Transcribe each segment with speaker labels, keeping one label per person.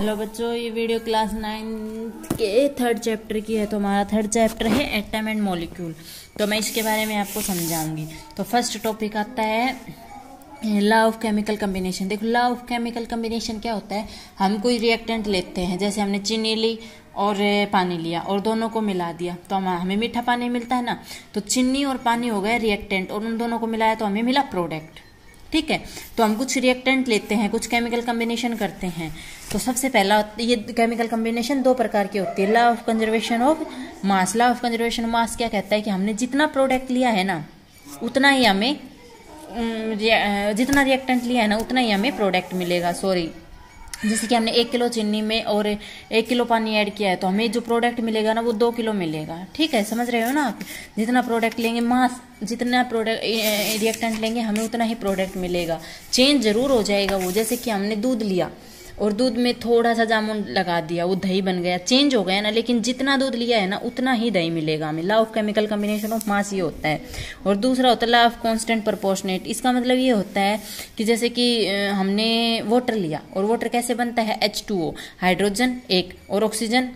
Speaker 1: Hello बच्चों, ये video class 9 के थर्ड चैप्टर की है। तो हमारा थर्ड चैप्टर है एटम एंड मॉलिक्यूल। तो मैं इसके बारे में आपको समझाऊंगी। तो फर्स्ट टॉपिक आता है लॉ ऑफ केमिकल कम्बिनेशन। देखो, लॉ ऑफ केमिकल कम्बिनेशन क्या होता है। हम कोई रिएक्टेंट लेते हैं, जैसे हमने चीनी ली और पानी लिया और दोनों को मिला दिया तो हमें मीठा पानी मिलता है ना। तो चीनी और पानी हो गया रिएक्टेंट और उन दोनों को मिलाया तो हमें मिला प्रोडक्ट। ठीक है, तो हम कुछ रिएक्टेंट लेते हैं, कुछ केमिकल कम्बिनेशन करते हैं। तो सबसे पहला ये केमिकल कम्बिनेशन दो प्रकार की होती है। Law of conservation of mass. Law of conservation of mass क्या कहता है कि हमने जितना प्रोडक्ट लिया है ना उतना ही हमें जितना रिएक्टेंट लिया है ना उतना ही हमें प्रोडक्ट मिलेगा। जैसे कि हमने 1 किलो चीनी में और 1 किलो पानी ऐड किया है तो हमें जो प्रोडक्ट मिलेगा ना वो 2 किलो मिलेगा। ठीक है, समझ रहे हो ना आप। जितना प्रोडक्ट लेंगे मास, जितना प्रोडक्ट रिएक्टेंट लेंगे हमें उतना ही प्रोडक्ट मिलेगा। चेंज जरूर हो जाएगा वो, जैसे कि हमने दूध लिया और दूध में थोड़ा सा जामुन लगा दिया, वो दही बन गया, चेंज हो गया ना। लेकिन जितना दूध लिया है ना उतना ही दही मिलेगा हमें। Law of chemical combination of mass ये होता है। और दूसरा होता है लॉ ऑफ कांस्टेंट प्रोपोर्शनेट। इसका मतलब ये होता है कि जैसे कि हमने वाटर लिया और वाटर कैसे बनता है, H2O, हाइड्रोजन 1 और ऑक्सीजन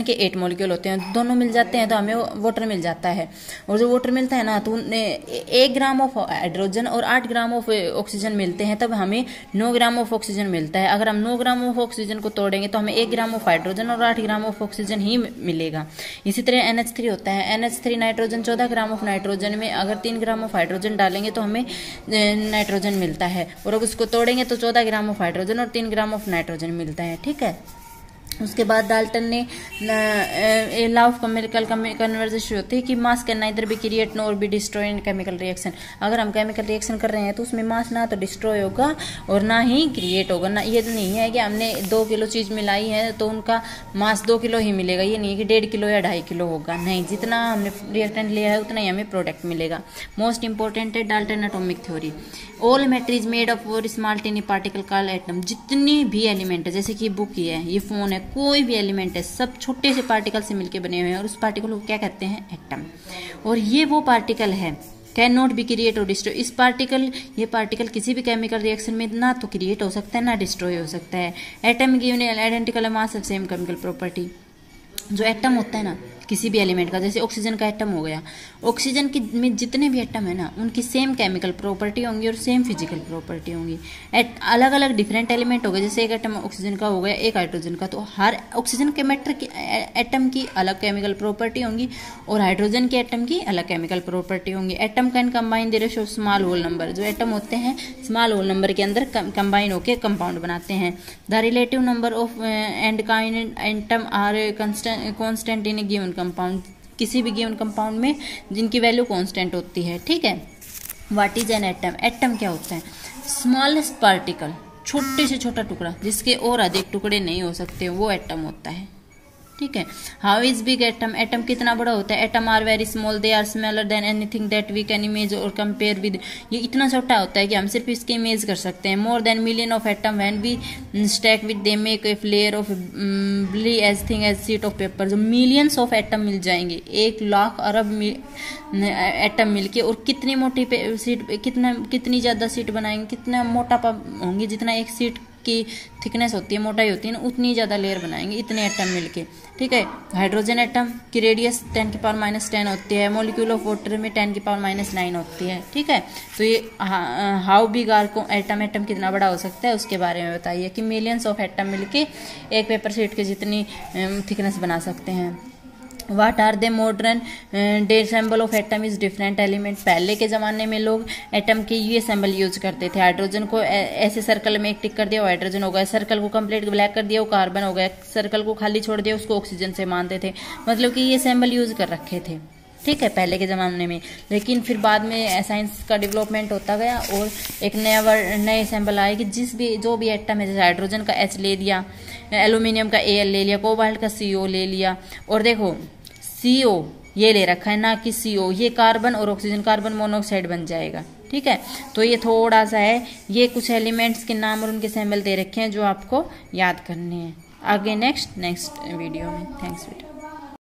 Speaker 1: के 8 मॉलिक्यूल होते हैं, दोनों मिल जाते हैं तो हमें वाटर मिल जाता है। और जो वाटर मिलता है ना तो 1 ग्राम ऑफ हाइड्रोजन और 8 ग्राम ऑफ ऑक्सीजन मिलते हैं, तब हमें 9 ग्राम ऑफ ऑक्सीजन मिलता है। अगर हम 9 ग्राम ऑफ ऑक्सीजन को तोड़ेंगे तो हमें 1 ग्राम ऑफ हाइड्रोजन और 8 ग्राम ऑफ ऑक्सीजन ही मिलेगा। इसी तरह NH3 होता है। NH3 nitrogen 14 gram of nitrogen में अगर 3 ग्राम ऑफ हाइड्रोजन डालेंगे तो हमें नाइट्रोजन मिलता है, और अगर उसको तोड़ेंगे तो 14 ग्राम ऑफ हाइड्रोजन और 3 ग्राम ऑफ नाइट्रोजन मिलता है। ठीक है, उसके बाद डाल्टन ने लॉ ऑफ केमिकल कन्वर्जेशन होती है कि मास can neither be create nor be destroy in chemical reaction. अगर हम केमिकल रिएक्शन कर रहे हैं तो उसमें मास ना तो डिस्ट्रॉय होगा और ना ही क्रिएट होगा। ना ये नहीं है कि हमने 2 किलो चीज़ मिलाई है तो उनका मास 2 किलो ही मिलेगा। ये नहीं है कि 1.5 किलो या 2.5 किलो होगा। नहीं, जितना हमने रिएक्टेंट लिया है उतना ही हमें प्रोडक्ट मिलेगा। मोस्ट इंपॉर्टेंट है Dalton atomic theory. All matter is made of small टिनी particle called atom. जितनी भी एलिमेंट है, जैसे कि बुक ही है, ये फोन है, कोई भी एलिमेंट है, सब छोटे से पार्टिकल से मिलकर बने हुए हैं और उस पार्टिकल को क्या कहते हैं, एटम। और ये वो पार्टिकल है कैन नॉट बी क्रिएट और डिस्ट्रॉय। ये पार्टिकल किसी भी केमिकल रिएक्शन में ना तो क्रिएट हो सकता है ना डिस्ट्रॉय हो सकता है। Atom given identical mass same chemical property. जो एटम होता है ना किसी भी एलिमेंट का, जैसे ऑक्सीजन का एटम हो गया, ऑक्सीजन की में जितने भी एटम है ना उनकी सेम केमिकल प्रॉपर्टी होंगी और सेम फिजिकल प्रॉपर्टी होंगी। अलग अलग डिफरेंट एलिमेंट हो गए, जैसे एक एटम ऑक्सीजन का हो गया, एक हाइड्रोजन का, तो हर ऑक्सीजन के मैटर की एटम की अलग केमिकल प्रॉपर्टी होंगी और हाइड्रोजन के एटम की अलग केमिकल प्रॉपर्टी होंगी। Atom can combine the ratio of small whole number. जो एटम होते हैं स्मॉल होल नंबर के अंदर कंबाइन होकर कंपाउंड बनाते हैं। The relative number of and kind atom are constant in a given compound. किसी भी गिवन कंपाउंड में जिनकी वैल्यू कांस्टेंट होती है। ठीक है, what is an atom. Atom क्या होता है, स्मॉलेस्ट पार्टिकल, छोटे से छोटा टुकड़ा जिसके और अधिक टुकड़े नहीं हो सकते, वो एटम होता है। ठीक है, how is big atom. Atom कितना बड़ा होता है। Atom are very small, they are smaller than anything that we can image और कंपेयर विद। ये इतना छोटा होता है कि हम सिर्फ इसके इमेज कर सकते हैं। More than million of atom when we stack with they make a layer of ब्ली as thing as sheet of paper. जो मिलियंस ऑफ एटम मिल जाएंगे, 1 लाख अरब एटम मिलके, और कितनी मोटी शीट, कितनी ज्यादा शीट बनाएंगे, कितना मोटा होंगे, जितना एक शीट की थिकनेस होती है, मोटाई होती है ना, उतनी ज़्यादा लेयर बनाएंगे इतने एटम मिलके। ठीक है, हाइड्रोजन एटम की रेडियस 10⁻⁻10 होती है। मॉलिक्यूल ऑफ वाटर में 10⁻⁹ होती है। ठीक है, तो ये हाउ बिग आर को एटम कितना बड़ा हो सकता है उसके बारे में बताइए कि मिलियंस ऑफ एटम मिलके एक पेपर शीट के जितनी थिकनेस बना सकते हैं। What are the modern day symbol of atom is different element. पहले के ज़माने में लोग एटम के ये सिंबल यूज करते थे। हाइड्रोजन को ऐसे सर्कल में एक टिक कर दिया, वो हाइड्रोजन हो गया। सर्कल को कंप्लीट ब्लैक कर दिया, वो कार्बन हो गया। सर्कल को खाली छोड़ दिया, उसको ऑक्सीजन से मानते थे। मतलब कि ये सिंबल यूज कर रखे थे। ठीक है, पहले के ज़माने में। लेकिन फिर बाद में साइंस का डेवलपमेंट होता गया और एक नए सिंबल आए कि जो भी एटम है, जैसे हाइड्रोजन का H ले लिया, एल्यूमिनियम का Al ले लिया, कोबाल्ट का CO ले लिया, और देखो CO ये ले रखा है ना कि CO, ये कार्बन और ऑक्सीजन, कार्बन मोनोऑक्साइड बन जाएगा। ठीक है, तो ये थोड़ा सा है, ये कुछ एलिमेंट्स के नाम और उनके सिंबल दे रखे हैं जो आपको याद करने हैं। आगे नेक्स्ट वीडियो में। थैंक्स बेटा।